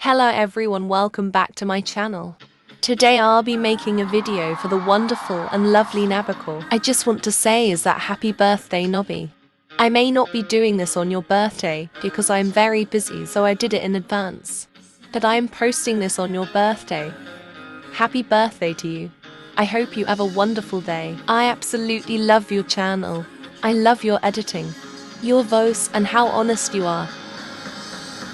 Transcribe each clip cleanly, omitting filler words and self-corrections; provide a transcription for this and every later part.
Hello everyone, welcome back to my channel. Today I'll be making a video for the wonderful and lovely Nabical. I just want to say is that happy birthday Nabi. I may not be doing this on your birthday because I'm very busy, so I did it in advance. But I am posting this on your birthday. Happy birthday to you. I hope you have a wonderful day. I absolutely love your channel. I love your editing, your voice and how honest you are.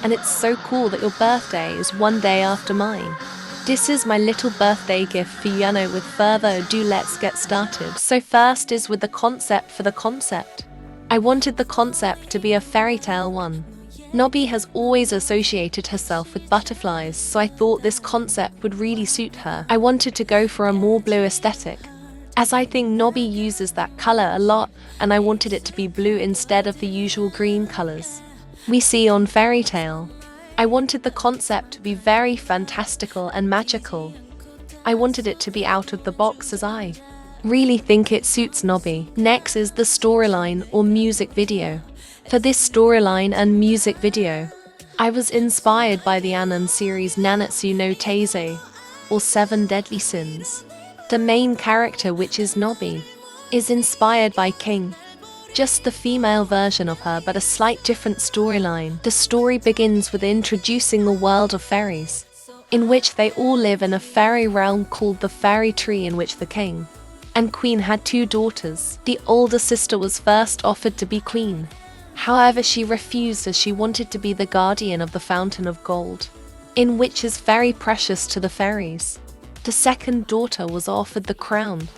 And it's so cool that your birthday is one day after mine. This is my little birthday gift for you. With further ado, let's get started. So first is with the concept for the concept. I wanted the concept to be a fairy tale one. Nabi has always associated herself with butterflies, so I thought this concept would really suit her. I wanted to go for a more blue aesthetic, as I think Nabi uses that color a lot, and I wanted it to be blue instead of the usual green colors we see on fairy tale. I wanted the concept to be very fantastical and magical. I wanted it to be out of the box, as I really think it suits Nabi. Next is the storyline or music video. For this storyline and music video, I was inspired by the anime series Nanatsu no Taizai, or Seven Deadly Sins. The main character, which is Nabi, is inspired by King. Just the female version of her, but a slight different storyline. The story begins with introducing the world of fairies, in which they all live in a fairy realm called the fairy tree, in which the king and queen had two daughters. The older sister was first offered to be queen. However, she refused, as she wanted to be the guardian of the fountain of gold, in which is very precious to the fairies. The second daughter was offered the crown,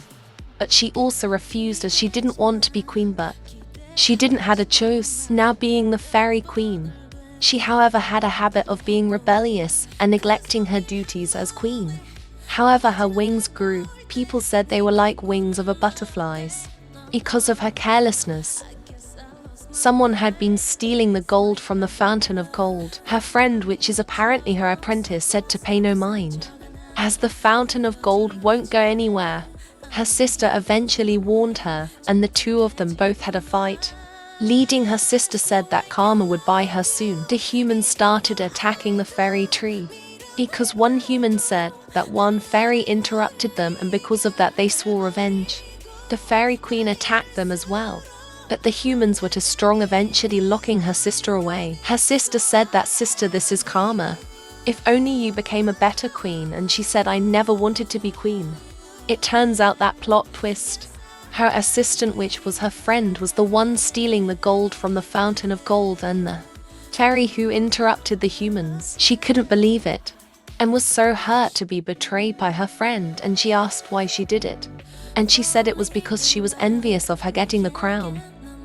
but she also refused, as she didn't want to be queen, but she didn't had a choice, now being the fairy queen. She however had a habit of being rebellious and neglecting her duties as queen. However, her wings grew. People said they were like wings of a butterflies because of her carelessness. Someone had been stealing the gold from the fountain of gold. Her friend, which is apparently her apprentice, said to pay no mind, as the fountain of gold won't go anywhere. Her sister eventually warned her, and the two of them both had a fight, leading her sister said that karma would buy her soon. The humans started attacking the fairy tree, because one human said that one fairy interrupted them, and because of that they swore revenge. The fairy queen attacked them as well, but the humans were too strong, eventually locking her sister away. Her sister said that, "Sister, this is karma. If only you became a better queen," and she said, "I never wanted to be queen." It turns out that plot twist, her assistant, which was her friend, was the one stealing the gold from the fountain of gold, and the fairy who interrupted the humans. She couldn't believe it and was so hurt to be betrayed by her friend, and she asked why she did it. And she said it was because she was envious of her getting the crown,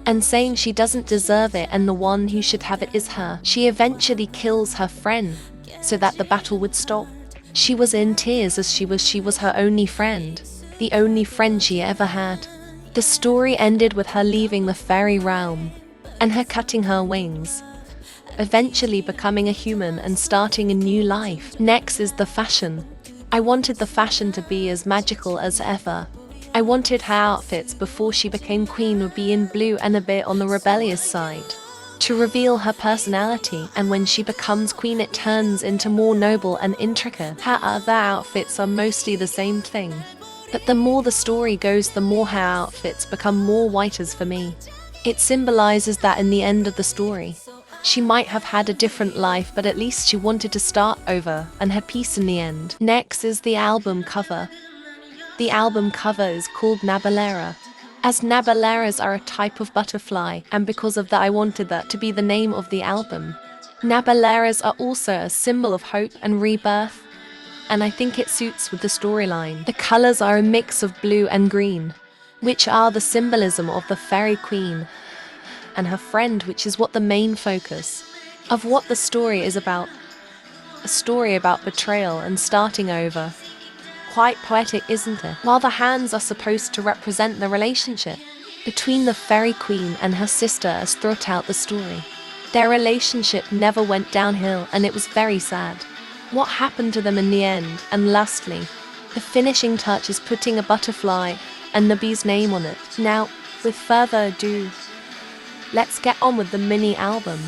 and saying she doesn't deserve it and the one who should have it is her. She eventually kills her friend so that the battle would stop. She was in tears, as she was her only friend, the only friend she ever had. The story ended with her leaving the fairy realm and her cutting her wings, eventually becoming a human and starting a new life. Next is the fashion. I wanted the fashion to be as magical as ever. I wanted her outfits before she became queen would be in blue and a bit on the rebellious side, to reveal her personality, and when she becomes queen it turns into more noble and intricate. Her other outfits are mostly the same thing, but the more the story goes, the more her outfits become more whiters for me. It symbolizes that in the end of the story, she might have had a different life, but at least she wanted to start over and had peace in the end. Next is the album cover. The album cover is called Nabalera, as Nabaleras are a type of butterfly, and because of that I wanted that to be the name of the album. Nabaleras are also a symbol of hope and rebirth, and I think it suits with the storyline. The colors are a mix of blue and green, which are the symbolism of the fairy queen and her friend, which is what the main focus of what the story is about. A story about betrayal and starting over. Quite poetic, isn't it? While the hands are supposed to represent the relationship between the fairy queen and her sister, as throughout the story, their relationship never went downhill, and it was very sad what happened to them in the end. And lastly, the finishing touch is putting a butterfly and Nabi's name on it. Now, with further ado, let's get on with the mini album.